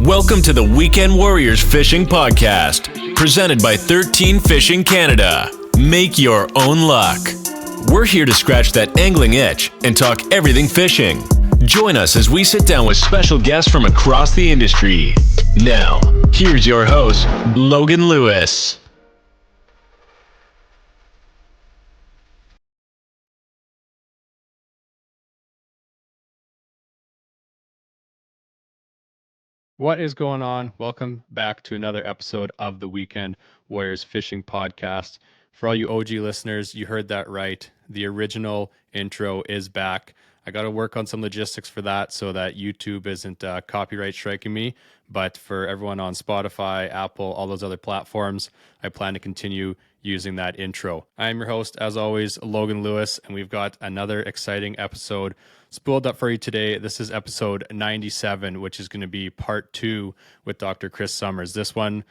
Welcome to the Weekend Warriors Fishing Podcast, presented by 13 Fishing Canada. Make your own luck. We're here to scratch that angling itch and talk everything fishing. Join us as we sit down with special guests from across the industry. Now, here's your host, Logan Lewis. What is going on? Welcome back to another episode of the Weekend Warriors Fishing Podcast. For all you OG listeners, you heard that right. The original intro is back. I got to work on some logistics for that so that YouTube isn't copyright striking me. But for everyone on Spotify, Apple, all those other platforms, I plan to continue using that intro. I'm your host, as always, Logan Lewis, and we've got another exciting episode spooled up for you today. This is episode 97, which is going to be part 2 with Dr. Chris Summers. This one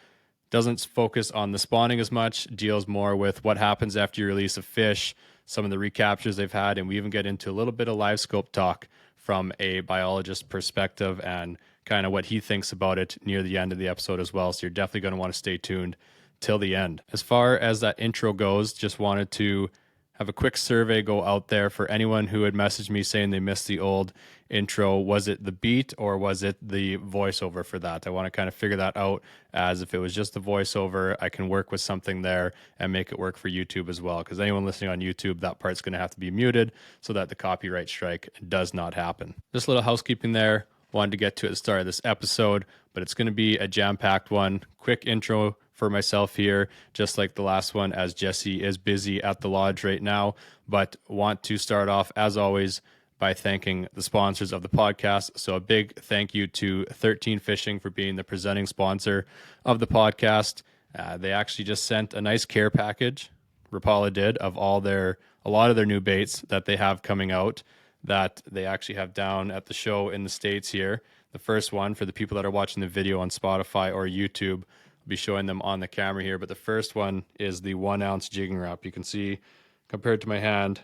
doesn't focus on the spawning as much, deals more with what happens after you release a fish, some of the recaptures they've had, and we even get into a little bit of live scope talk from a biologist perspective and kind of what he thinks about it near the end of the episode as well. So you're definitely going to want to stay tuned till the end. As far as that intro goes, just wanted to have a quick survey go out there for anyone who had messaged me saying they missed the old intro. Was it the beat or was it the voiceover for that? I want to kind of figure that out, as if it was just the voiceover, I can work with something there and make it work for YouTube as well. Because anyone listening on YouTube, that part's going to have to be muted so that the copyright strike does not happen. Just a little housekeeping there. Wanted to get to at the start of this episode, but it's going to be a jam-packed one. Quick intro for myself here, just like the last one, as Jesse is busy at the lodge right now, but want to start off, as always, by thanking the sponsors of the podcast. So a big thank you to 13 Fishing for being the presenting sponsor of the podcast. They actually just sent a nice care package, Rapala did, of a lot of their new baits that they have coming out, that they actually have down at the show in the States here. The first one, for the people that are watching the video on Spotify or YouTube, I'll be showing them on the camera here, but the first one is the 1 ounce jigging wrap. You can see, compared to my hand,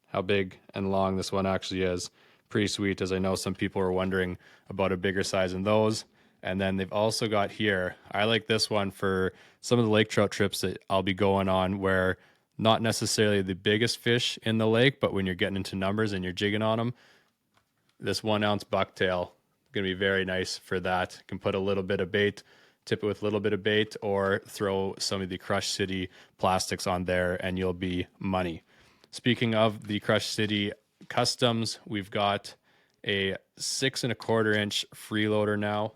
how big and long this one actually is. Pretty sweet, as I know some people are wondering about a bigger size in those. And then they've also got here, I like this one for some of the lake trout trips that I'll be going on, where not necessarily the biggest fish in the lake, but when you're getting into numbers and you're jigging on them, this 1 ounce bucktail going to be very nice for that. You can put a little bit of bait, tip it with a little bit of bait, or throw some of the Crush City plastics on there and you'll be money. Speaking of the Crush City customs, we've got a 6 1/4 inch freeloader now.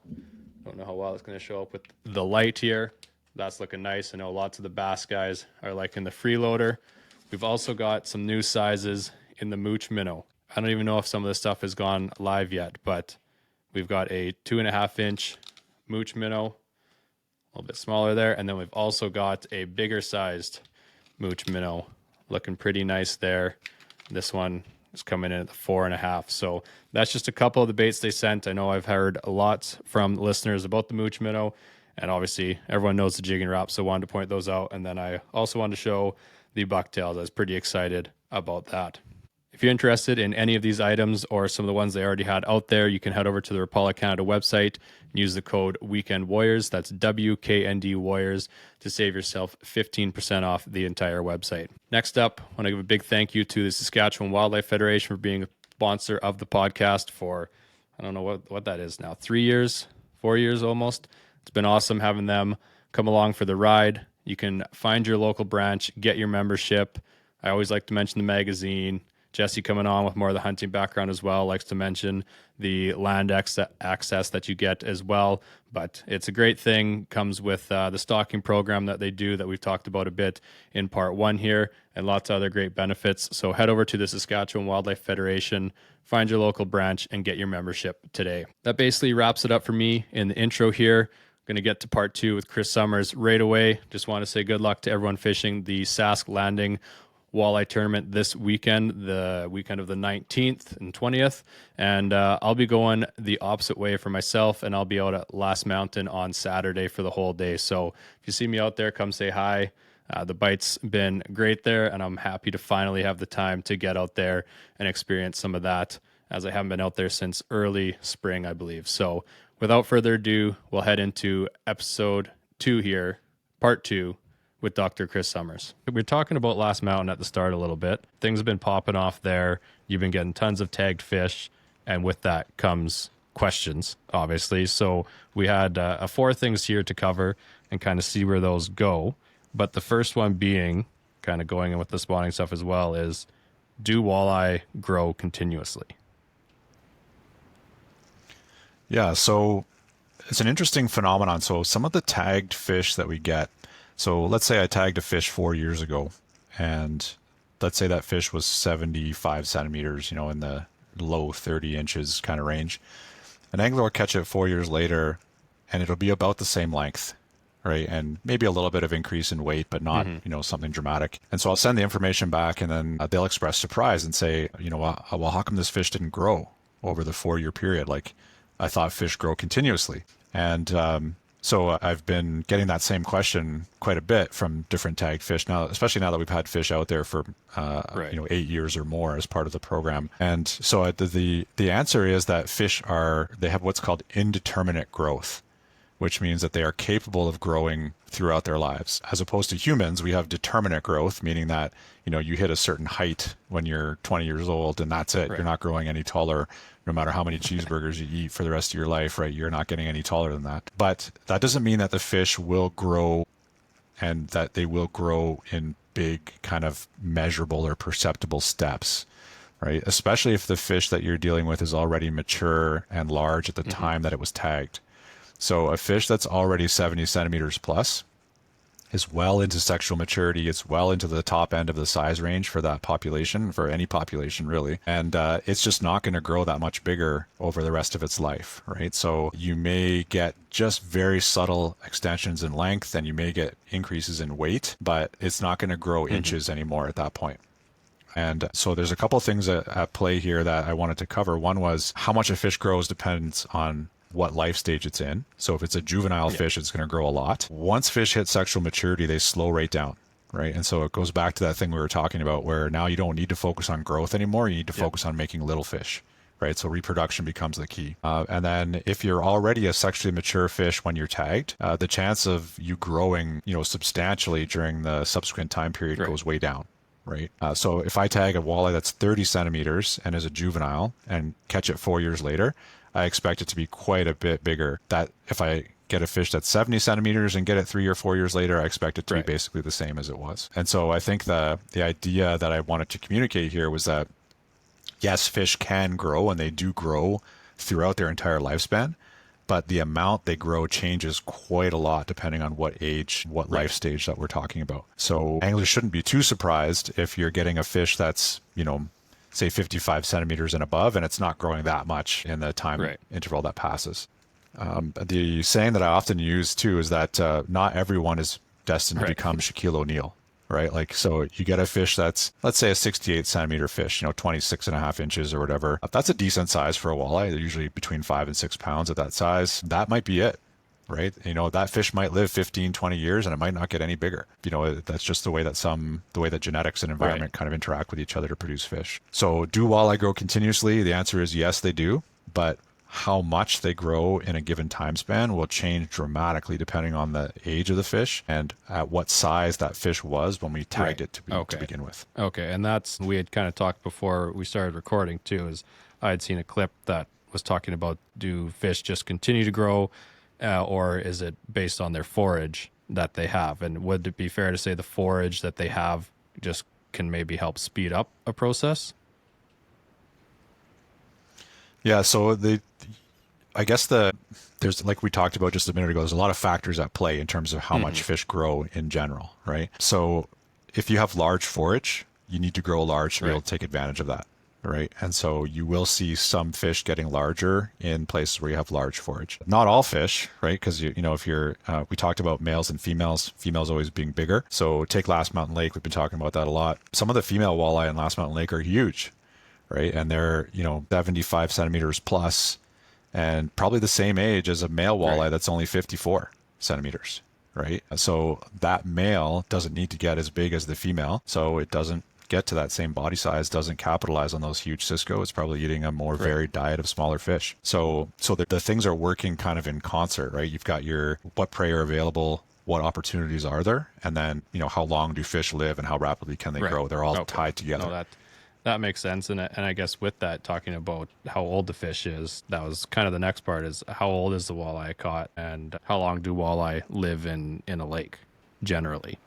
Don't know how well it's going to show up with the light here. That's looking nice. I know lots of the bass guys are liking the freeloader. We've also got some new sizes in the Mooch Minnow. I don't even know if some of this stuff has gone live yet, but we've got a 2.5 inch Mooch Minnow, a little bit smaller there. And then we've also got a bigger sized Mooch Minnow, looking pretty nice there. This one is coming in at the 4.5. So that's just a couple of the baits they sent. I know I've heard a lot from listeners about the Mooch Minnow, and obviously everyone knows the jigging wrap, so wanted to point those out. And then I also wanted to show the bucktails. I was pretty excited about that. If you're interested in any of these items or some of the ones they already had out there, you can head over to the Rapala Canada website and use the code Weekend Warriors. That's WKND Warriors to save yourself 15% off the entire website. Next up, I want to give a big thank you to the Saskatchewan Wildlife Federation for being a sponsor of the podcast for, I don't know what that is now, 3 years, 4 years almost. It's been awesome having them come along for the ride. You can find your local branch, get your membership. I always like to mention the magazine. Jesse, coming on with more of the hunting background as well, likes to mention the land access that you get as well. But it's a great thing. Comes with the stocking program that they do that we've talked about a bit in part 1 here, and lots of other great benefits. So head over to the Saskatchewan Wildlife Federation, find your local branch, and get your membership today. That basically wraps it up for me in the intro here. Going to get to part 2 with Chris Summers right away. Just want to say good luck to everyone fishing the Sask Landing Walleye tournament this weekend, the weekend of the 19th and 20th. And I'll be going the opposite way for myself, and I'll be out at Last Mountain on Saturday for the whole day. So if you see me out there, come say hi. The bite's been great there, and I'm happy to finally have the time to get out there and experience some of that, as I haven't been out there since early spring, I believe. So without further ado, we'll head into episode 2 here, part 2, with Dr. Chris Summers. We were talking about Last Mountain at the start a little bit. Things have been popping off there. You've been getting tons of tagged fish, and with that comes questions, obviously. So we had 4 things here to cover and kind of see where those go. But the first one being, kind of going in with the spawning stuff as well, is do walleye grow continuously? Yeah, so it's an interesting phenomenon. So some of the tagged fish that we get, so let's say I tagged a fish 4 years ago, and let's say that fish was 75 centimeters, in the low 30 inches kind of range. An angler will catch it 4 years later, and it'll be about the same length, right? And maybe a little bit of increase in weight, but not, something dramatic. And so I'll send the information back, and then they'll express surprise and say, well, how come this fish didn't grow over the 4-year period? Like, I thought fish grow continuously. And so I've been getting that same question quite a bit from different tagged fish now, especially now that we've had fish out there for 8 years or more as part of the program. And so the answer is that fish they have what's called indeterminate growth, which means that they are capable of growing throughout their lives. As opposed to humans, we have determinate growth, meaning that, you hit a certain height when you're 20 years old and that's it. Right. You're not growing any taller, no matter how many cheeseburgers you eat for the rest of your life, right? You're not getting any taller than that. But that doesn't mean that the fish will grow and that they will grow in big kind of measurable or perceptible steps, right? Especially if the fish that you're dealing with is already mature and large at the time that it was tagged. So a fish that's already 70 centimeters plus is well into sexual maturity. It's well into the top end of the size range for that population, for any population really. And it's just not going to grow that much bigger over the rest of its life, right? So you may get just very subtle extensions in length and you may get increases in weight, but it's not going to grow inches anymore at that point. And so there's a couple of things at play here that I wanted to cover. One was how much a fish grows depends on what life stage it's in. So if it's a juvenile fish, it's going to grow a lot. Once fish hit sexual maturity, they slow right down, right? And so it goes back to that thing we were talking about where now you don't need to focus on growth anymore. You need to focus on making little fish, right? So reproduction becomes the key. And then if you're already a sexually mature fish when you're tagged, the chance of you growing, substantially during the subsequent time period goes way down. Right. So if I tag a walleye that's 30 centimeters and is a juvenile and catch it 4 years later, I expect it to be quite a bit bigger. That if I get a fish that's 70 centimeters and get it 3 or 4 years later, I expect it to be basically the same as it was. And so I think the idea that I wanted to communicate here was that, yes, fish can grow and they do grow throughout their entire lifespan, but the amount they grow changes quite a lot depending on what age, what life stage that we're talking about. So anglers shouldn't be too surprised if you're getting a fish that's, say 55 centimeters and above, and it's not growing that much in the time interval that passes. The saying that I often use too is that not everyone is destined to become Shaquille O'Neal, right? Like, so you get a fish that's, let's say a 68 centimeter fish, 26 and a half inches or whatever. That's a decent size for a walleye. They're usually between 5 and 6 pounds at that size. That might be it. Right. That fish might live 15, 20 years and it might not get any bigger. That's just the way that genetics and environment kind of interact with each other to produce fish. So do walleye grow continuously? The answer is yes, they do. But how much they grow in a given time span will change dramatically depending on the age of the fish and at what size that fish was when we tagged it to begin with. Okay. And we had kind of talked before we started recording too, is I had seen a clip that was talking about, do fish just continue to grow? Or is it based on their forage that they have? And would it be fair to say the forage that they have just can maybe help speed up a process? Yeah, so there's, like we talked about just a minute ago, there's a lot of factors at play in terms of how much fish grow in general, right? So if you have large forage, you need to grow large to be able to take advantage of that. Right. And so you will see some fish getting larger in places where you have large forage. Not all fish, right? Because, if you're, we talked about males and females always being bigger. So take Last Mountain Lake. We've been talking about that a lot. Some of the female walleye in Last Mountain Lake are huge, right? And they're, 75 centimeters plus and probably the same age as a male walleye that's only 54 centimeters, right? So that male doesn't need to get as big as the female. So it doesn't get to that same body size doesn't capitalize on those huge Cisco. It's probably eating a more varied diet of smaller fish. So the things are working kind of in concert, right? You've got your what prey are available, what opportunities are there, and then, how long do fish live and how rapidly can they grow? They're all tied together. No, that makes sense. And I guess with that, talking about how old the fish is, that was kind of the next part, is how old is the walleye caught and how long do walleye live in a lake generally?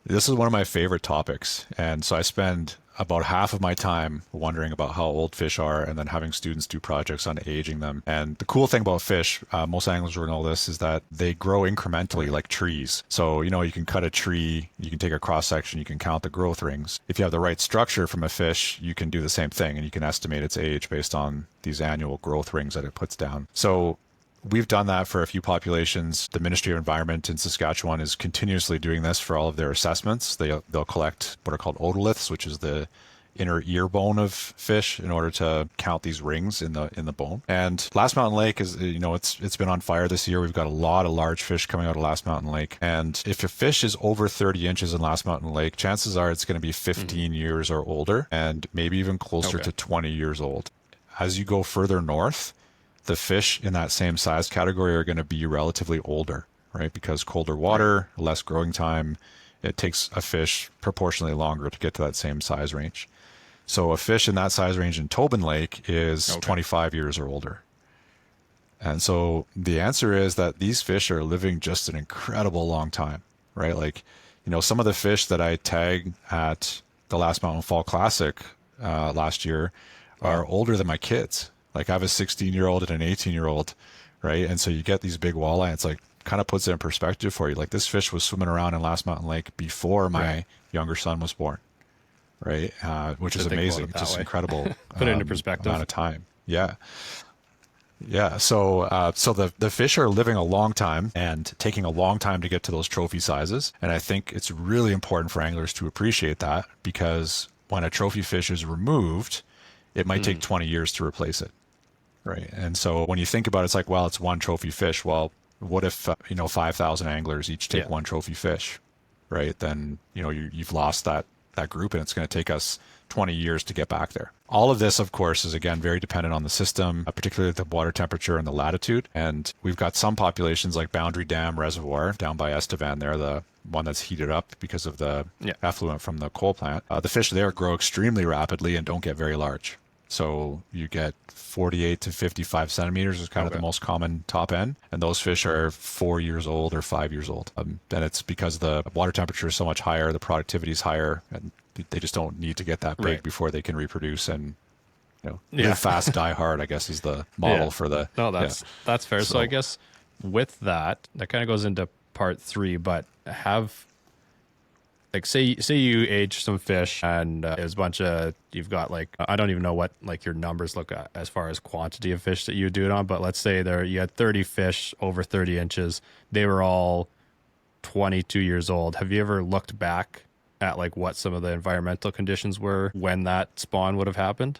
This is one of my favorite topics. And so I spend about half of my time wondering about how old fish are and then having students do projects on aging them. And the cool thing about fish, most anglers will know this, is that they grow incrementally like trees. So, you can cut a tree, you can take a cross section, you can count the growth rings. If you have the right structure from a fish, you can do the same thing and you can estimate its age based on these annual growth rings that it puts down. So we've done that for a few populations. The Ministry of Environment in Saskatchewan is continuously doing this for all of their assessments. They'll collect what are called otoliths, which is the inner ear bone of fish, in order to count these rings in the bone. And Last Mountain Lake is, it's been on fire this year. We've got a lot of large fish coming out of Last Mountain Lake. And if a fish is over 30 inches in Last Mountain Lake, chances are it's going to be 15 years or older, and maybe even closer to 20 years old. As you go further north, the fish in that same size category are going to be relatively older, right? Because colder water, less growing time, it takes a fish proportionally longer to get to that same size range. So a fish in that size range in Tobin Lake is 25 years or older. And so the answer is that these fish are living just an incredible long time, right? Like, some of the fish that I tag at the Last Mountain Fall Classic last year are older than my kids. Like, I have a 16-year-old and an 18-year-old, right? And so you get these big walleye. It's like, kind of puts it in perspective for you. Like, this fish was swimming around in Last Mountain Lake before my younger son was born, right? Which is amazing. Just incredible. Put it into perspective. Amount of time. Yeah. Yeah. So the fish are living a long time and taking a long time to get to those trophy sizes. And I think it's really important for anglers to appreciate that, because when a trophy fish is removed, it might take 20 years to replace it. Right. And so when you think about it, it's like, well, it's one trophy fish. Well, what if, 5,000 anglers each take one trophy fish, right? Then, you've lost that group, and it's going to take us 20 years to get back there. All of this, of course, is, again, very dependent on the system, particularly the water temperature and the latitude. And we've got some populations like Boundary Dam Reservoir down by Estevan there, the one that's heated up because of the effluent from the coal plant. The fish there grow extremely rapidly and don't get very large. So you get 48 to 55 centimeters is kind of the most common top end. And those fish are 4 years old or 5 years old. And it's because the water temperature is so much higher, the productivity is higher, and they just don't need to get that big before they can reproduce and, live fast, die hard, I guess, is the model for the... No, that's fair. So I guess with that kind of goes into part 3, but like say you age some fish and there's a bunch of, you've got I don't even know what your numbers look at as far as quantity of fish that you do it on, but let's say you had 30 fish over 30 inches. They were all 22 years old. Have you ever looked back at what some of the environmental conditions were when that spawn would have happened?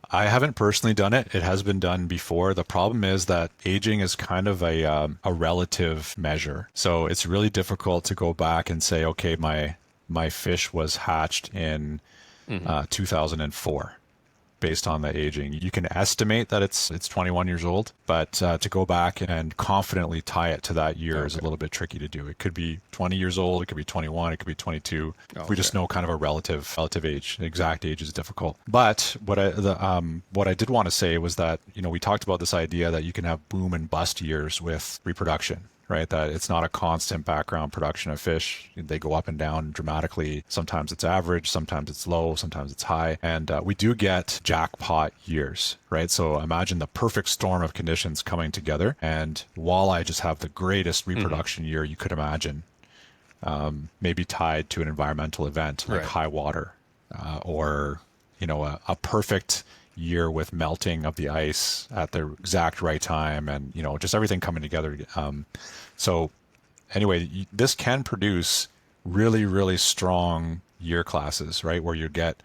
I haven't personally done it. It has been done before. The problem is that aging is kind of a relative measure. So it's really difficult to go back and say, okay, my fish was hatched in 2004 based on the aging. You can estimate that it's 21 years old, but to go back and confidently tie it to that year is a little bit tricky to do. It could be 20 years old, it could be 21, it could be 22. We just know kind of a relative age. The exact age is difficult. But what I did want to say was that, we talked about this idea that you can have boom and bust years with reproduction, right? That it's not a constant background production of fish. They go up and down dramatically. Sometimes it's average, sometimes it's low, sometimes it's high. And we do get jackpot years, right? So imagine the perfect storm of conditions coming together, and walleye just have the greatest reproduction year you could imagine, maybe tied to an environmental event like high water, or, a perfect year with melting of the ice at the exact right time, and just everything coming together. So anyway, this can produce really, really strong year classes, right? Where you get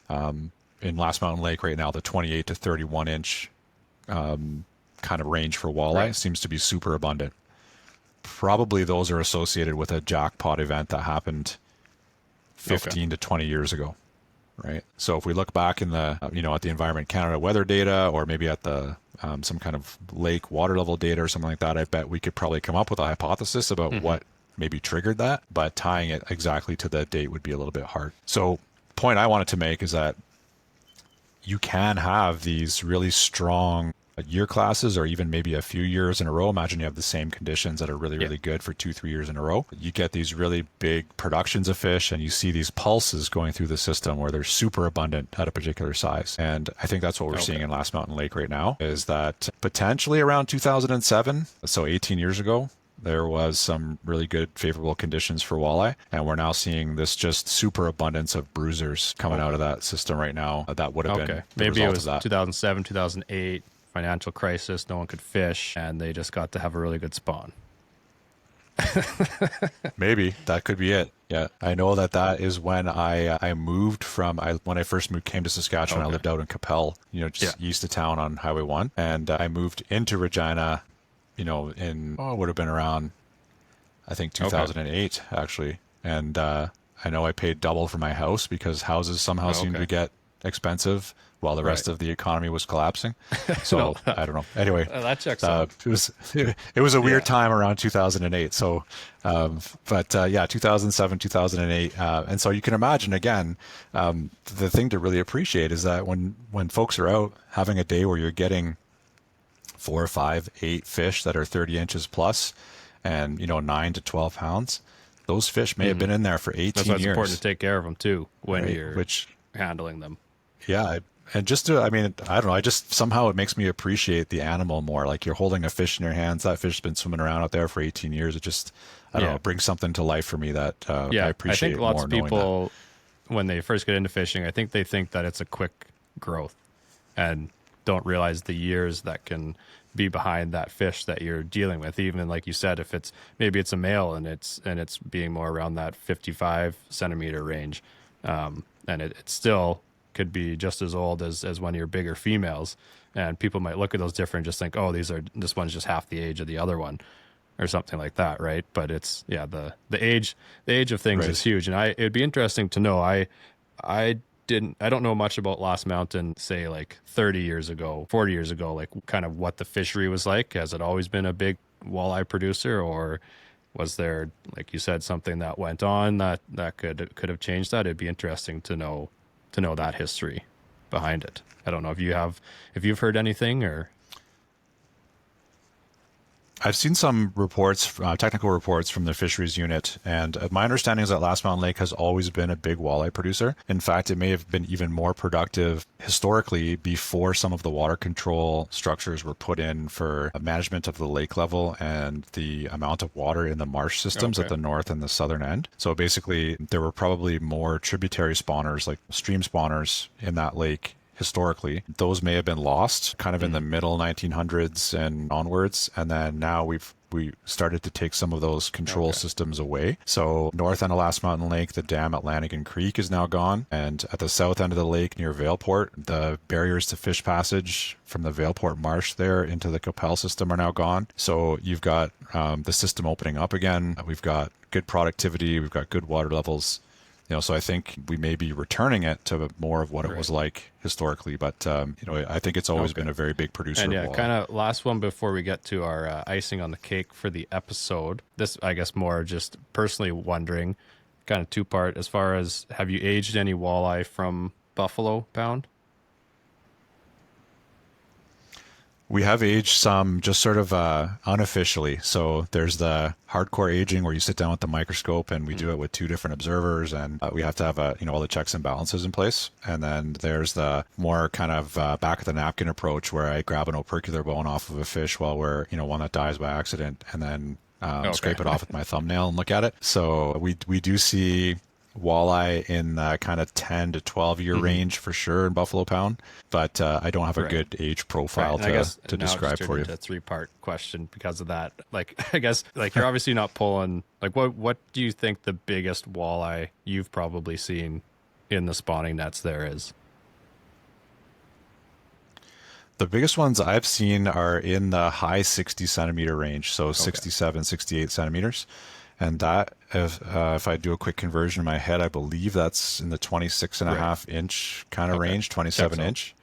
in Last Mountain Lake right now, the 28 to 31 inch kind of range for walleye seems to be super abundant. probably those are associated with a jackpot event that happened 15 to 20 years ago, right? So if we look back in the, at the Environment Canada weather data, or maybe at the some kind of lake water level data or something like that, I bet we could probably come up with a hypothesis about what maybe triggered that, but tying it exactly to the date would be a little bit hard. So the point I wanted to make is that you can have these really strong year classes, or even maybe a few years in a row. Imagine you have the same conditions that are really, really good for 2-3 years in a row. You get these really big productions of fish, and you see these pulses going through the system where they're super abundant at a particular size. And I think that's what we're seeing in Last Mountain Lake right now, is that potentially around 2007, so 18 years ago, there was some really good favorable conditions for walleye, and we're now seeing this just super abundance of bruisers coming out of that system right now. That would have been maybe it was 2007, 2008 financial crisis. No one could fish, and they just got to have a really good spawn. Maybe that could be it. Yeah, I know that is when I moved from when I first came to Saskatchewan. I lived out in Capel, just east of town on Highway 1, and I moved into Regina. It would have been around, I think 2008 actually. And I know I paid double for my house because houses somehow seem to get expensive while the rest of the economy was collapsing. So I don't know. Anyway, that checks out. It was a weird time around 2008. So, 2007, 2008. And so you can imagine again, the thing to really appreciate is that when folks are out having a day where you're getting 4, 5, 8 fish that are 30 inches plus and 9 to 12 pounds, those fish may have been in there for 18 years. That's why it's important to take care of them too when you're handling them. Yeah. And just to, I don't know, somehow it makes me appreciate the animal more. Like you're holding a fish in your hands. That fish's been swimming around out there for 18 years. It just, I don't know, it brings something to life for me that I appreciate. I think lots of people, when they first get into fishing, I think they think that it's a quick growth and don't realize the years that can be behind that fish that you're dealing with. Even like you said, if maybe it's a male and it's being more around that 55 centimeter range, and it still could be just as old as one of your bigger females, and people might look at those different, just think, oh, this one's just half the age of the other one, or something like that, right? But it's the age of things is huge, and it'd be interesting to know. I don't know much about Lost Mountain, say like 30 years ago, 40 years ago, like kind of what the fishery was like. Has it always been a big walleye producer, or was there, like you said, something that went on that could have changed that? It'd be interesting to know that history behind it. I don't know if you've heard anything, or I've seen some reports, technical reports from the fisheries unit, and my understanding is that Last Mountain Lake has always been a big walleye producer. In fact, it may have been even more productive historically before some of the water control structures were put in for management of the lake level and the amount of water in the marsh systems at the north and the southern end. So basically, there were probably more tributary spawners, like stream spawners in that lake. Historically, those may have been lost kind of in the middle 1900s and onwards. And then now we started to take some of those control systems away. So north end of Last Mountain Lake, the dam at Lanigan Creek is now gone. And at the south end of the lake near Valeport, the barriers to fish passage from the Valeport Marsh there into the Capel system are now gone. So you've got the system opening up again. We've got good productivity. We've got good water levels. So I think we may be returning it to more of what it was like historically, but I think it's always been a very big producer. And kind of last one before we get to our icing on the cake for the episode. This, I guess, more just personally wondering, kind of two-part, as far as, have you aged any walleye from Buffalo Pound? We have aged some just sort of unofficially. So there's the hardcore aging where you sit down with the microscope, and we do it with 2 different observers, and we have to have all the checks and balances in place. And then there's the more kind of back of the napkin approach where I grab an opercular bone off of a fish while we're one that dies by accident, and then scrape it off with my thumbnail and look at it. So we do see walleye in the kind of 10 to 12 year range for sure in Buffalo Pound, but I don't have a good age profile to describe for you. It's a 3-part question because of that. Like, I guess, like, you're obviously not pulling, like, what do you think the biggest walleye you've probably seen in the spawning nets there is? The biggest ones I've seen are in the high 60 centimeter range, so Okay. 67, 68 centimeters. And that, if I do a quick conversion in my head, I believe that's in the 26 and a Right. half inch kind of Okay. range, Checks 27 out. inch.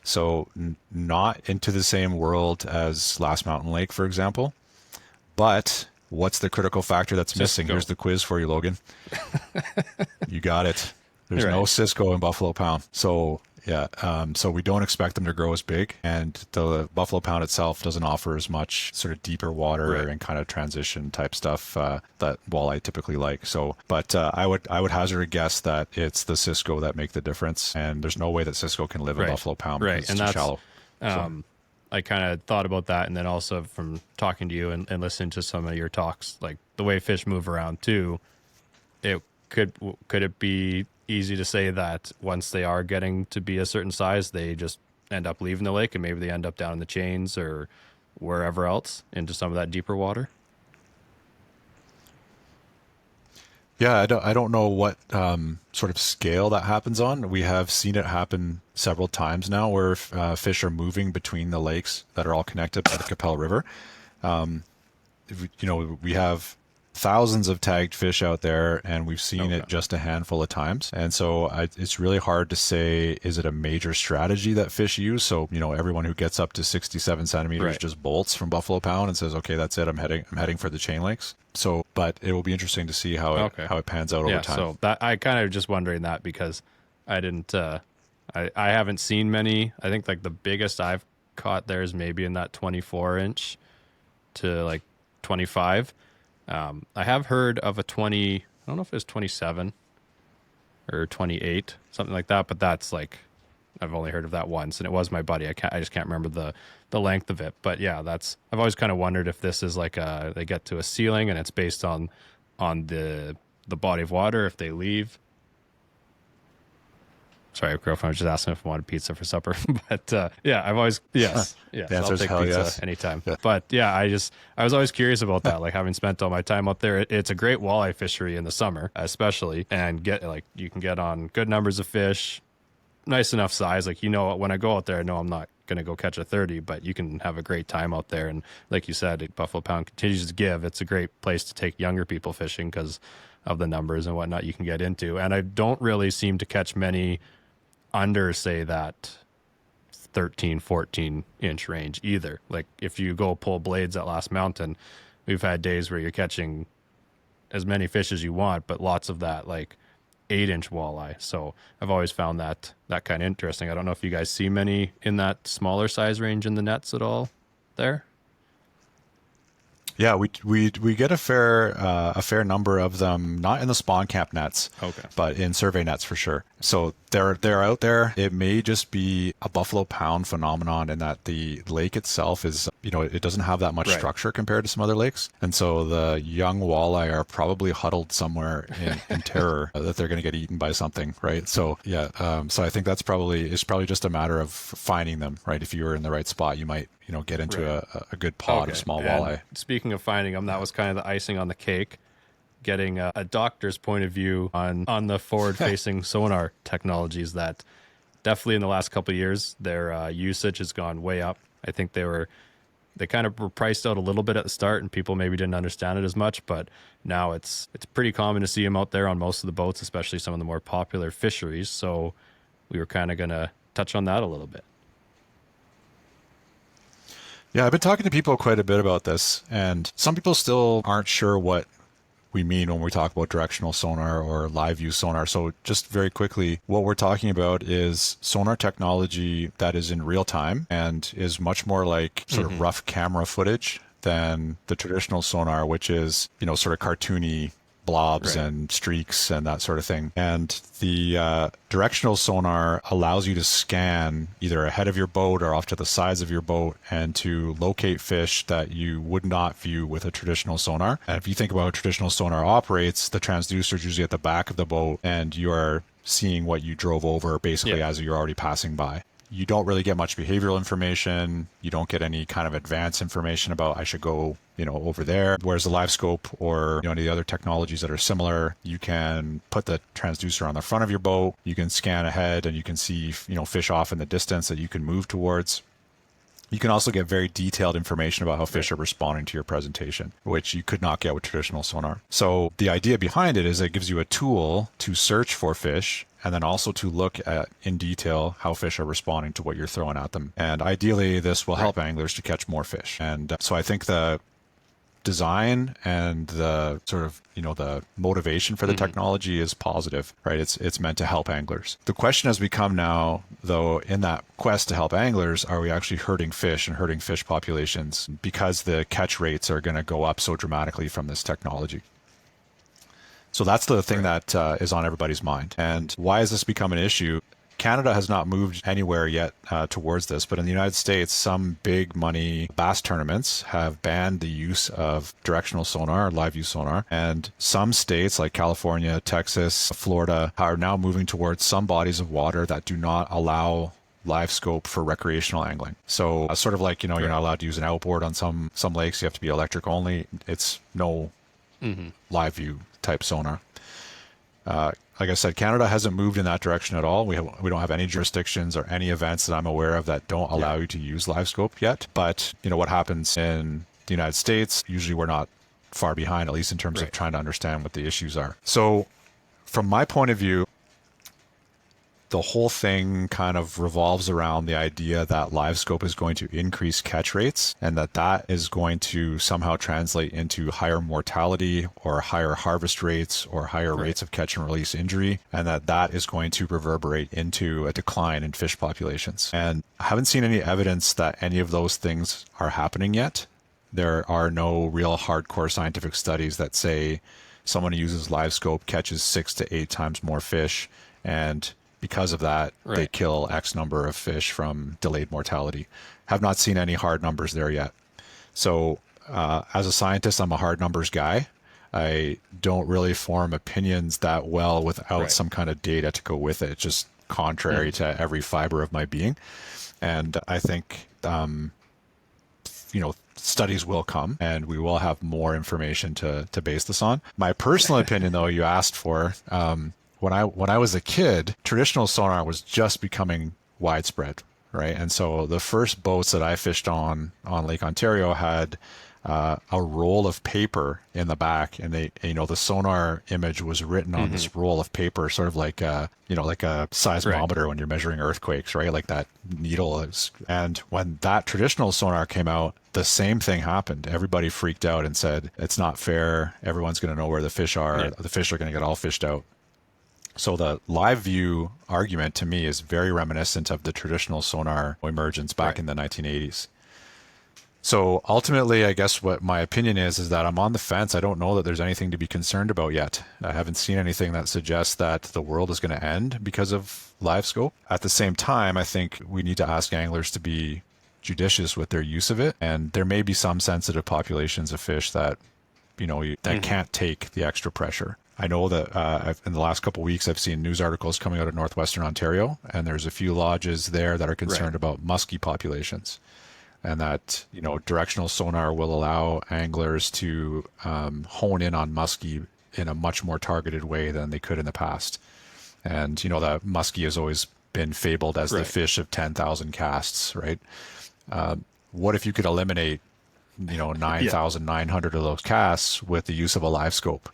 So not into the same world as Last Mountain Lake, for example. But what's the critical factor that's missing? Cisco. Here's the quiz for you, Logan. You got it. There's no Right. Cisco in Buffalo Pound. So yeah, so we don't expect them to grow as big, and the Buffalo Pound itself doesn't offer as much sort of deeper water Right. and kind of transition type stuff that walleye typically like. So, but I would hazard a guess that it's the Cisco that make the difference, and there's no way that Cisco can live in Right. Buffalo Pound Right. because And it's too that's, shallow. So I kind of thought about that. And then also from talking to you and listening to some of your talks, like the way fish move around too, it could it be easy to say that once they are getting to be a certain size, they just end up leaving the lake and maybe they end up down in the chains or wherever else into some of that deeper water? yeah, I don't know what sort of scale that happens on. We have seen it happen several times now where fish are moving between the lakes that are all connected by the Capel River. We have thousands of tagged fish out there, and we've seen Okay. it just a handful of times. And so it's really hard to say, is it a major strategy that fish use? So, everyone who gets up to 67 centimeters Right. just bolts from Buffalo Pound and says, okay, that's it. I'm heading for the chain lakes. So, but it will be interesting to see how it, Okay. how it pans out over Yeah. time. So that I kind of just wondering that because I didn't, I haven't seen many. I think like the biggest I've caught there is maybe in that 24-inch to like 25. I have heard of a 20, I don't know if it was 27 or 28, something like that, but that's like, I've only heard of that once and it was my buddy. I just can't remember the length of it, but yeah, I've always kind of wondered if this is like they get to a ceiling and it's based on the body of water, if they leave. Sorry, girlfriend was just asking if I wanted pizza for supper. But yeah, I've always, yes. Yes, The answer I'll is take hell pizza yes. anytime. Yeah. But yeah, I was always curious about that. Like having spent all my time up there, it's a great walleye fishery in the summer, especially, and you can get on good numbers of fish, nice enough size. Like, when I go out there, I know I'm not going to go catch a 30, but you can have a great time out there. And like you said, Buffalo Pound continues to give. It's a great place to take younger people fishing because of the numbers and whatnot you can get into. And I don't really seem to catch many under, say, that 13, 14 inch range either. Like if you go pull blades at Last Mountain, we've had days where you're catching as many fish as you want, but lots of that like 8-inch walleye. So I've always found that kind of interesting. I don't know if you guys see many in that smaller size range in the nets at all there. Yeah, we get a fair number of them, not in the spawn camp nets, Okay. but in survey nets for sure. So they're out there. It may just be a Buffalo Pound phenomenon in that the lake itself is, it doesn't have that much Right. structure compared to some other lakes, and so the young walleye are probably huddled somewhere in terror that they're going to get eaten by something, right? So yeah, so I think it's probably just a matter of finding them, right? If you were in the right spot, you might get into Right. a good pod of small And walleye. speaking of finding them, that was kind of the icing on the cake. Getting a doctor's point of view on the forward-facing sonar technologies that definitely in the last couple of years their usage has gone way up. I think they kind of were priced out a little bit at the start, and people maybe didn't understand it as much. But now it's pretty common to see them out there on most of the boats, especially some of the more popular fisheries. So we were kind of going to touch on that a little bit. Yeah, I've been talking to people quite a bit about this, and some people still aren't sure what we mean when we talk about directional sonar or live view sonar. So just very quickly, what we're talking about is sonar technology that is in real time and is much more like sort of rough camera footage than the traditional sonar, which is, sort of cartoony blobs Right. and streaks and that sort of thing. And the directional sonar allows you to scan either ahead of your boat or off to the sides of your boat and to locate fish that you would not view with a traditional sonar. And if you think about how traditional sonar operates, the transducer is usually at the back of the boat and you are seeing what you drove over basically Yeah. as you're already passing by. You don't really get much behavioral information. You don't get any kind of advanced information about I should go, over there. Whereas the live scope or any of the other technologies that are similar, you can put the transducer on the front of your boat. You can scan ahead and you can see, fish off in the distance that you can move towards. You can also get very detailed information about how fish are responding to your presentation, which you could not get with traditional sonar. So the idea behind it is it gives you a tool to search for fish and then also to look at in detail how fish are responding to what you're throwing at them. And ideally, this will help anglers to catch more fish. And so I think the design and the sort of, the motivation for the technology is positive, right? It's meant to help anglers. The question has become now, though, in that quest to help anglers, are we actually hurting fish and hurting fish populations because the catch rates are going to go up so dramatically from this technology? So that's the thing that is on everybody's mind. And why has this become an issue? Canada has not moved anywhere yet towards this, but in the United States, some big money bass tournaments have banned the use of directional sonar, live view sonar, and some states like California, Texas, Florida are now moving towards some bodies of water that do not allow live scope for recreational angling. So sort of like, you're not allowed to use an outboard on some lakes, you have to be electric only. It's no live view type sonar. Like I said, Canada hasn't moved in that direction at all. We don't have any jurisdictions or any events that I'm aware of that don't allow you to use live scope yet. But what happens in the United States, usually we're not far behind, at least in terms of trying to understand what the issues are. So from my point of view, the whole thing kind of revolves around the idea that live scope is going to increase catch rates and that is going to somehow translate into higher mortality or higher harvest rates or higher rates of catch and release injury, and that is going to reverberate into a decline in fish populations. And I haven't seen any evidence that any of those things are happening yet. There are no real hardcore scientific studies that say someone who uses live scope catches 6 to 8 times more fish, and because of that, they kill X number of fish from delayed mortality. Have not seen any hard numbers there yet. So as a scientist, I'm a hard numbers guy. I don't really form opinions that well without some kind of data to go with it. It's just contrary to every fiber of my being. And I think, studies will come and we will have more information to base this on. My personal opinion, though, you asked for, when I was a kid, traditional sonar was just becoming widespread, right? And so the first boats that I fished on Lake Ontario had a roll of paper in the back, and the sonar image was written on this roll of paper, sort of like like a seismometer when you're measuring earthquakes, right? Like that needle is. And when that traditional sonar came out, the same thing happened. Everybody freaked out and said, it's not fair. Everyone's going to know where the fish are. Yeah. The fish are going to get all fished out. So the live view argument to me is very reminiscent of the traditional sonar emergence back in the 1980s. So ultimately, I guess what my opinion is that I'm on the fence. I don't know that there's anything to be concerned about yet. I haven't seen anything that suggests that the world is going to end because of live scope. At the same time, I think we need to ask anglers to be judicious with their use of it. And there may be some sensitive populations of fish that, that can't take the extra pressure. I know that in the last couple of weeks, I've seen news articles coming out of northwestern Ontario, and there's a few lodges there that are concerned about muskie populations, and that directional sonar will allow anglers to hone in on muskie in a much more targeted way than they could in the past. And the muskie has always been fabled as the fish of 10,000 casts, right? What if you could eliminate 9,900 of those casts with the use of a live scope?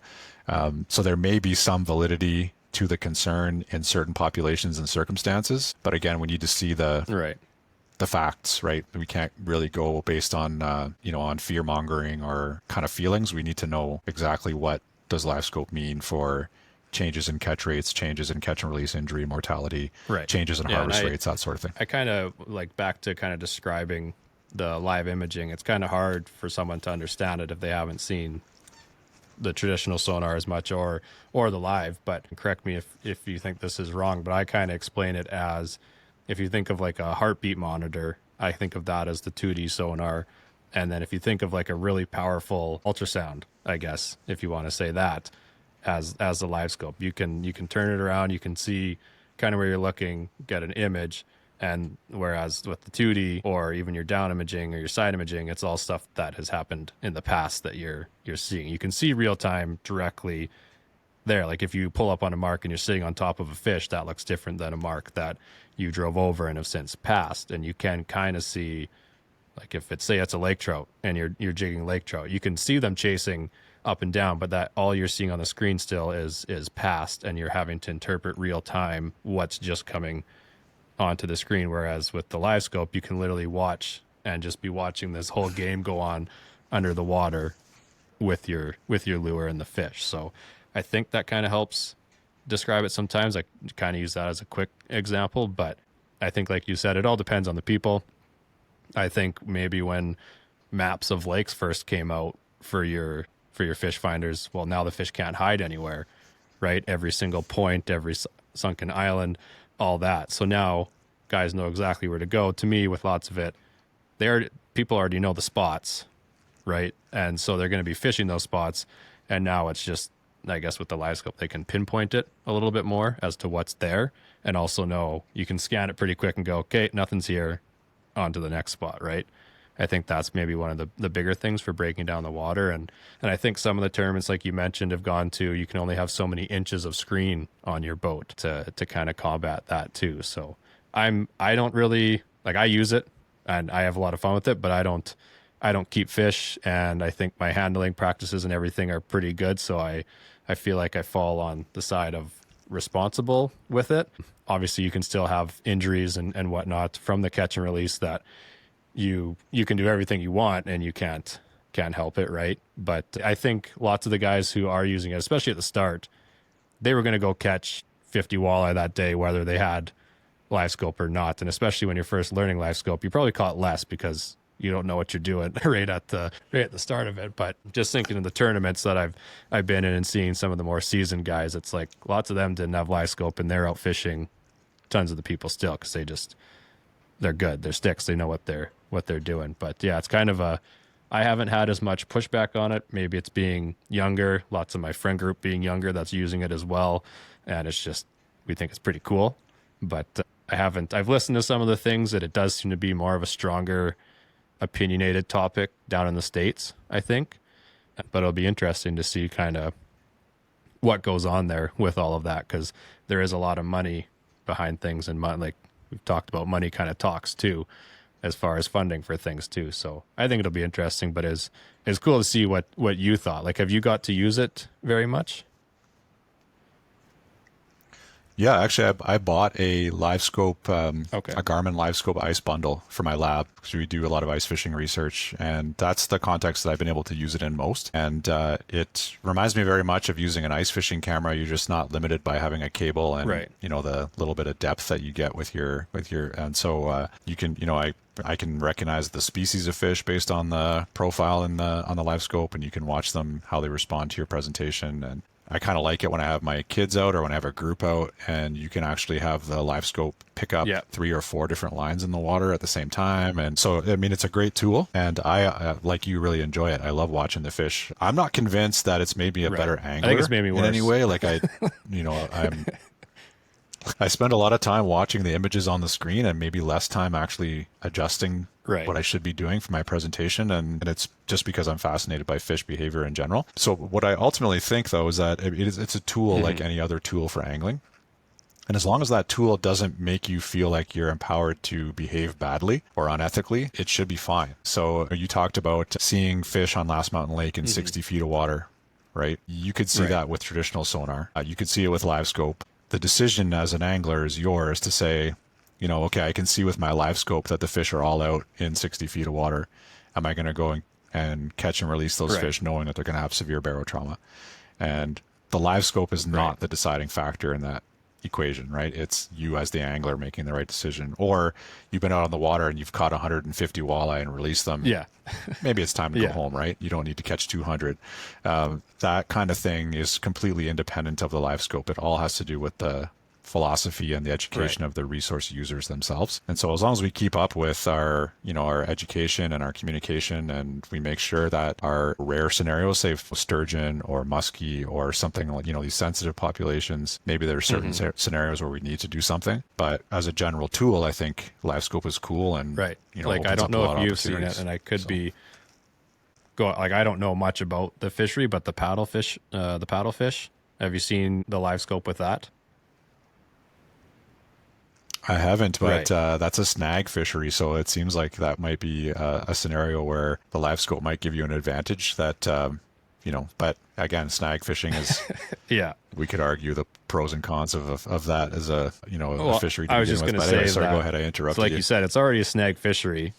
So there may be some validity to the concern in certain populations and circumstances, but again, we need to see the facts, right? We can't really go based on on fear mongering or kind of feelings. We need to know exactly what does live scope mean for changes in catch rates, changes in catch and release injury, mortality, changes in harvest rates, that sort of thing. I kind of back to kind of describing the live imaging. It's kind of hard for someone to understand it if they haven't seen the traditional sonar as much or the live, but correct me if you think this is wrong, but I kind of explain it as, if you think of like a heartbeat monitor, I think of that as the 2D sonar. And then if you think of like a really powerful ultrasound, I guess, if you want to say that, as the live scope, you can turn it around, you can see kind of where you're looking, get an image. And whereas with the 2D or even your down imaging or your side imaging, it's all stuff that has happened in the past that you're seeing. You can see real time directly there. Like if you pull up on a mark and you're sitting on top of a fish, that looks different than a mark that you drove over and have since passed. And you can kind of see Like if it's, say it's a lake trout and you're jigging lake trout, you can see them chasing up and down, but that all you're seeing on the screen still is past, and you're having to interpret real time what's just coming onto the screen. Whereas with the live scope, you can literally watch and just be watching this whole game go on under the water with your lure and the fish. So I think that kind of helps describe it sometimes. I kind of use that as a quick example, but I think, like you said, it all depends on the people. I think maybe when maps of lakes first came out for your fish finders, well, now the fish can't hide anywhere, right? Every single point, every sunken island, all that. So now guys know exactly where to go. To me, with lots of it, people already know the spots, right? And so they're going to be fishing those spots. And now it's just, I guess with the live scope, they can pinpoint it a little bit more as to what's there, and also know you can scan it pretty quick and go, okay, nothing's here, on to the next spot, right? I think that's maybe one of the bigger things for breaking down the water. And I think some of the tournaments, like you mentioned, have gone to, you can only have so many inches of screen on your boat to kind of combat that too. So I don't really, like, I use it and I have a lot of fun with it, but I don't keep fish, and I think my handling practices and everything are pretty good. So I feel like I fall on the side of responsible with it. Obviously you can still have injuries and whatnot from the catch and release that you can do everything you want and you can't help it, right? But I think lots of the guys who are using it, especially at the start, they were going to go catch 50 walleye that day, whether they had live scope or not. And especially when you're first learning live scope, you probably caught less because you don't know what you're doing right at the start of it. But just thinking of the tournaments that I've been in and seeing some of the more seasoned guys, it's like lots of them didn't have live scope and they're out fishing tons of the people still because they're good. They're sticks. They know what they're doing. But yeah, it's kind of I haven't had as much pushback on it. Maybe it's being younger. Lots of my friend group being younger that's using it as well, and it's just, we think it's pretty cool. But I've listened to some of the things that it does seem to be more of a stronger opinionated topic down in the States, I think. But it'll be interesting to see kind of what goes on there with all of that, because there is a lot of money behind things, and like we've talked about, money kind of talks too, as far as funding for things too. So I think it'll be interesting, but it's cool to see what you thought. Like, have you got to use it very much? Yeah, actually, I bought a live scope, a Okay. Garmin live scope ice bundle for my lab, because we do a lot of ice fishing research, and that's the context that I've been able to use it in most. And it reminds me very much of using an ice fishing camera. You're just not limited by having a cable and Right. the little bit of depth that you get with your and so you can I can recognize the species of fish based on the profile on the live scope, and you can watch them, how they respond to your presentation. And I kind of like it when I have my kids out or when I have a group out, and you can actually have the live scope pick up 3 or 4 different lines in the water at the same time. And so, I mean, it's a great tool, and I like you, really enjoy it. I love watching the fish. I'm not convinced that it's maybe a better angler. I think it's made me worse in any way. Like I spend a lot of time watching the images on the screen and maybe less time actually adjusting what I should be doing for my presentation. And it's just because I'm fascinated by fish behavior in general. So what I ultimately think, though, is that it's a tool like any other tool for angling. And as long as that tool doesn't make you feel like you're empowered to behave badly or unethically, it should be fine. So you talked about seeing fish on Last Mountain Lake in 60 feet of water, right? You could see that with traditional sonar. You could see it with live scope. The decision as an angler is yours to say, okay, I can see with my live scope that the fish are all out in 60 feet of water. Am I going to go and catch and release those fish knowing that they're going to have severe barotrauma? And the live scope is not the deciding factor in that equation, right? It's you as the angler making the right decision. Or you've been out on the water and you've caught 150 walleye and released them. Yeah. Maybe it's time to go home, right? You don't need to catch 200. That kind of thing is completely independent of the live scope. It all has to do with the philosophy and the education of the resource users themselves. And so as long as we keep up with our education and our communication, and we make sure that our rare scenarios, say sturgeon or muskie or something like, these sensitive populations, maybe there are certain scenarios where we need to do something. But as a general tool, I think live scope is cool. And, like, I don't know if you've seen it, and I could be like, I don't know much about the fishery, but the paddlefish, have you seen the live scope with that? I haven't, but Right. that's a snag fishery, so it seems like that might be a scenario where the live scope might give you an advantage that, but again, snag fishing is, Yeah. we could argue the pros and cons of that as a Well, fishery to I was begin just with. going to But anyway, say sorry, go that. ahead. I So, interrupted like you. you said, it's already a snag fishery,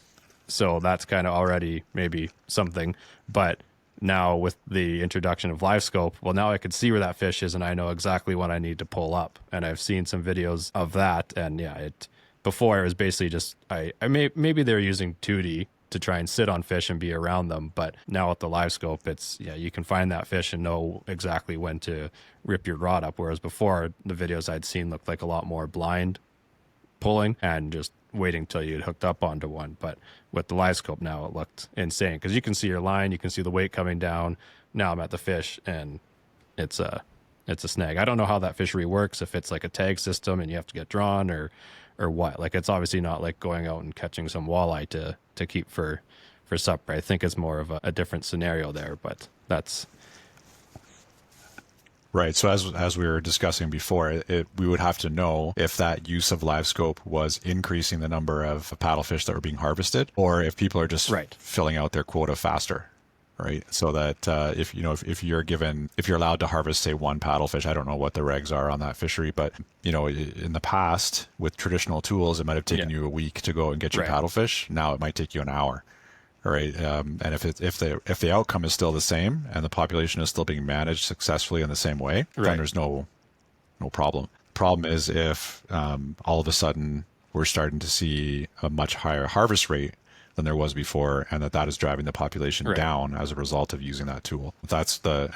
so that's kind of already maybe something. But now with the introduction of live scope, well, now I could see where that fish is, and I know exactly what I need to pull up. And I've seen some videos of that, and yeah, it before it was basically just maybe they're using 2D to try and sit on fish and be around them, but now with the live scope, it's you can find that fish and know exactly when to rip your rod up. Whereas before, the videos I'd seen looked like a lot more blind pulling and just waiting till you'd hooked up onto one. But with the live scope now, it looked insane because you can see your line, you can see the weight coming down. Now I'm at the fish and it's a snag. I don't know how that fishery works, if it's like a tag system and you have to get drawn or what. Like it's obviously not like going out and catching some walleye to keep for supper. I think it's more of a different scenario there, but that's Right. So as we were discussing before, we would have to know if that use of live scope was increasing the number of paddlefish that were being harvested, or if people are just right. filling out their quota faster. Right. So that if you're allowed to harvest, say, one paddlefish, I don't know what the regs are on that fishery, but in the past with traditional tools, it might have taken you a week to go and get your Right. paddlefish. Now it might take you an hour. Right. And if the outcome is still the same and the population is still being managed successfully in the same way, Right. then there's no problem. Problem is if all of a sudden we're starting to see a much higher harvest rate than there was before, and that is driving the population Right. down as a result of using that tool. That's the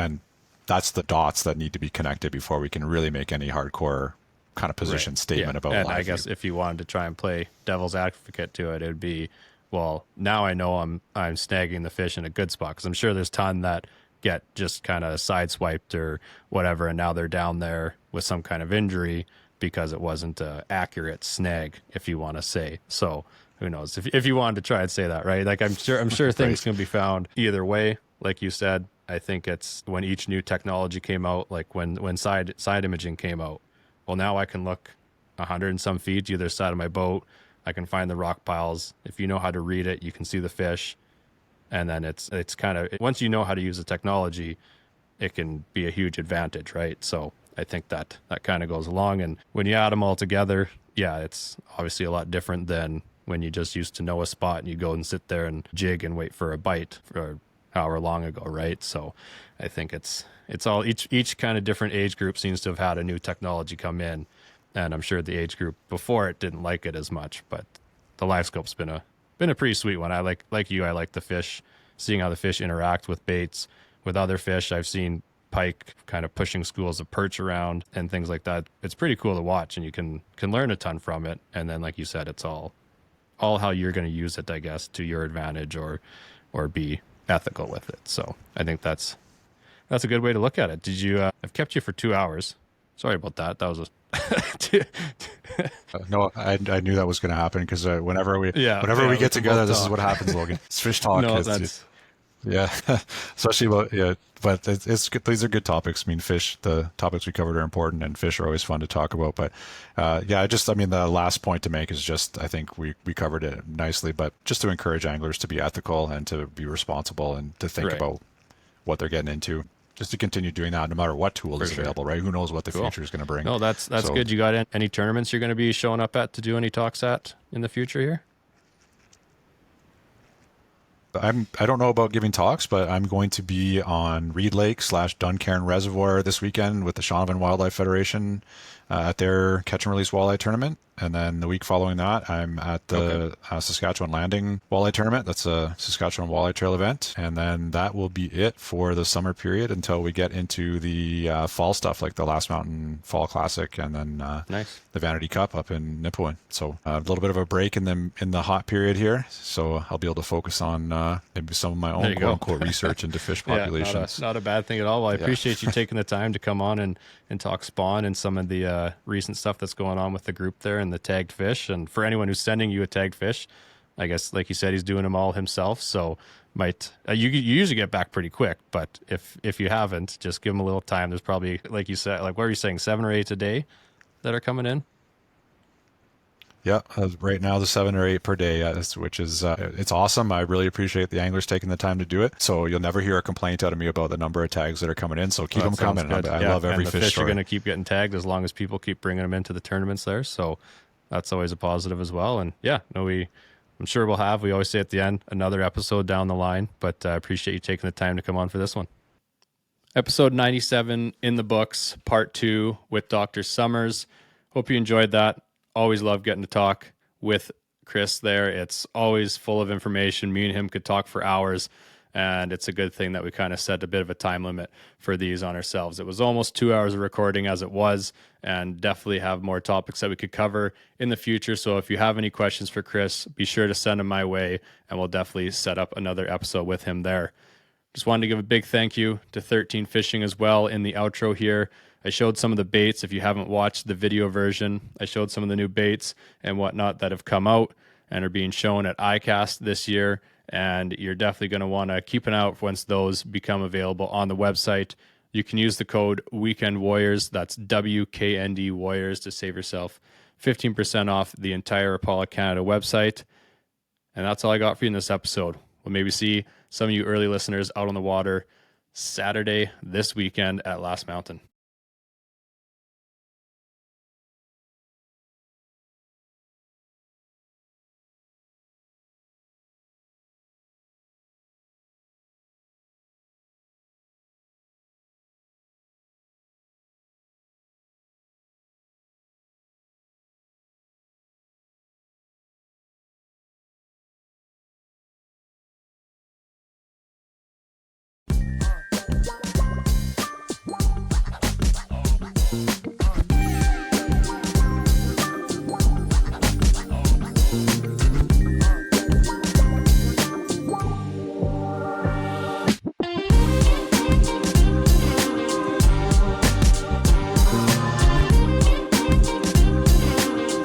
dots that need to be connected before we can really make any hardcore kind of position Right. statement about And live I guess view. if you wanted to try and play devil's advocate to it, it'd be, well, now I know I'm snagging the fish in a good spot, because I'm sure there's ton that get just kind of sideswiped or whatever, and now they're down there with some kind of injury because it wasn't a accurate snag, if you want to say. So who knows if you wanted to try and say that, right? Like I'm sure things Right. can be found either way. Like you said, I think it's when each new technology came out, like when side imaging came out. Well, now I can look 100 and some feet to either side of my boat. I can find the rock piles. If you know how to read it, you can see the fish. And then it's kind of, once you know how to use the technology, it can be a huge advantage, right? So I think that kind of goes along. And when you add them all together, yeah, it's obviously a lot different than when you just used to know a spot and you go and sit there and jig and wait for a bite for however long ago, right? So I think it's all each kind of different age group seems to have had a new technology come in, and I'm sure the age group before it didn't like it as much, but the live scope's been a pretty sweet one. I like I like the fish, seeing how the fish interact with baits, with other fish. I've seen pike kind of pushing schools of perch around and things like that. It's pretty cool to watch, and you can learn a ton from it. And then, like you said, it's all how you're going to use it, I guess, to your advantage or be ethical with it. So I think that's a good way to look at it. Did you? I've kept you for 2 hours. Sorry about that. That was a No, I knew that was going to happen because whenever we Yeah, whenever we we get can together, both this is talk. what happens, Logan. It's fish talk. no. It's- yeah, especially about but it's good. These are good topics. I mean, the topics we covered are important, and fish are always fun to talk about. But the last point to make is just, I think we covered it nicely, but just to encourage anglers to be ethical and to be responsible and to think Right. about what they're getting into. Just to continue doing that, no matter what tool is sure. available, right? Who knows what the Cool. future is going to bring? No, that's So- good. You got any tournaments you're going to be showing up at to do any talks at in the future here? I don't know about giving talks, but I'm going to be on Reed Lake / Duncairn Reservoir this weekend with the Shaunavon Wildlife Federation at their catch and release walleye tournament. And then the week following that, I'm at the Saskatchewan Landing Walleye Tournament. That's a Saskatchewan Walleye Trail event. And then that will be it for the summer period until we get into the fall stuff, like the Last Mountain Fall Classic and then Nice. the Vanity Cup up in Nipawin. So a little bit of a break in the hot period here. So I'll be able to focus on maybe some of my There own you quote go. unquote research into fish Yeah, populations. not a bad thing at all. Well, I appreciate you taking the time to come on and talk spawn and some of the recent stuff that's going on with the group there and the tagged fish. And for anyone who's sending you a tagged fish, I guess, like you said, he's doing them all himself. So might you usually get back pretty quick, but if you haven't, just give him a little time. There's probably, like you said, like what are you saying, 7 or 8 a day that are coming in? Yeah, right now the 7 or 8 per day, which is it's awesome. I really appreciate the anglers taking the time to do it. So you'll never hear a complaint out of me about the number of tags that are coming in. So keep Well, them that sounds coming. good. I Yeah, love every and the fish fish are story. going to keep getting tagged as long as people keep bringing them into the tournaments there. So that's always a positive as well. And yeah, no, I'm sure we always say at the end, another episode down the line. But I appreciate you taking the time to come on for this one. Episode 97 in the books, part 2 with Dr. Summers. Hope you enjoyed that. Always love getting to talk with Chris there. It's always full of information. Me and him could talk for hours, and it's a good thing that we kind of set a bit of a time limit for these on ourselves. It was almost 2 hours of recording as it was, and definitely have more topics that we could cover in the future. So if you have any questions for Chris, be sure to send them my way, and we'll definitely set up another episode with him there. Just wanted to give a big thank you to 13 Fishing as well in the outro here. I showed some of the baits. If you haven't watched the video version, I showed some of the new baits and whatnot that have come out and are being shown at ICAST this year. And you're definitely going to want to keep an eye out once those become available on the website. You can use the code Weekend Warriors. That's WKND Warriors to save yourself 15% off the entire Apollo Canada website. And that's all I got for you in this episode. We'll maybe see some of you early listeners out on the water Saturday this weekend at Last Mountain.